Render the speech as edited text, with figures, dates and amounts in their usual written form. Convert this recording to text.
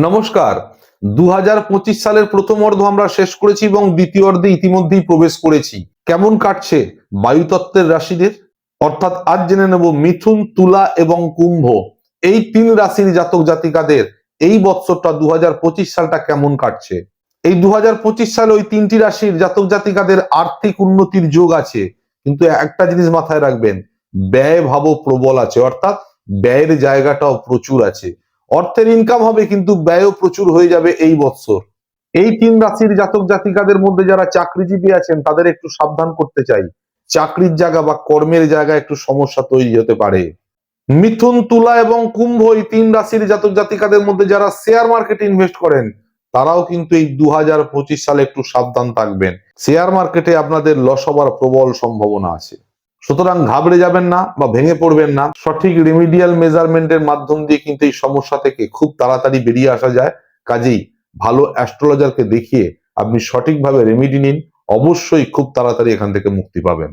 নমস্কার। 2025 সালের প্রথম অর্ধ আমরা শেষ করেছি এবং দ্বিতীয় অর্ধে ইতিমধ্যেই প্রবেশ করেছি। কেমন কাটছে বায়ুতত্ত্বের রাশিদের? অর্থাৎ আজ জেনে নেব মিথুন, তুলা এবং কুম্ভ এই তিন রাশির জাতক জাতিকাদের এই বৎসরটা 2025 সালটা কেমন কাটছে। এই 2025 সালে ওই তিনটি রাশির জাতক জাতিকাদের আর্থিক উন্নতির যোগ আছে, কিন্তু একটা জিনিস মাথায় রাখবেন, ব্যয় ভাব প্রবল আছে, অর্থাৎ ব্যয়ের জায়গাটাও প্রচুর আছে। অর্থের ইনকাম হবে কিন্তু ব্যয়ও প্রচুর হয়ে যাবে এই বৎসর। এই তিন রাশির জাতক জাতিকাদের মধ্যে যারা চাকরিজীবী আছেন তাদের একটু সাবধান করতে চাই, চাকরির জায়গা বা কর্মের জায়গায় একটু সমস্যা তৈরি হতে পারে। মিথুন, তুলা এবং কুম্ভ এই তিন রাশির জাতক জাতিকাদের মধ্যে যারা শেয়ার মার্কেটে ইনভেস্ট করেন তারাও কিন্তু এই 2025 সালে একটু সাবধান থাকবেন। শেয়ার মার্কেটে আপনাদের লস হবার প্রবল সম্ভাবনা আছে, সুতরাং ঘাবড়ে যাবেন না বা ভেঙে পড়বেন না। সঠিক রেমিডিয়াল মেজারমেন্টের মাধ্যম দিয়ে কিন্তু এই সমস্যা থেকে খুব তাড়াতাড়ি বেরিয়ে আসা যায়। কাজেই ভালো অ্যাস্ট্রোলজারকে দেখিয়ে আপনি সঠিকভাবে রেমিডি নিন, অবশ্যই খুব তাড়াতাড়ি এখান থেকে মুক্তি পাবেন।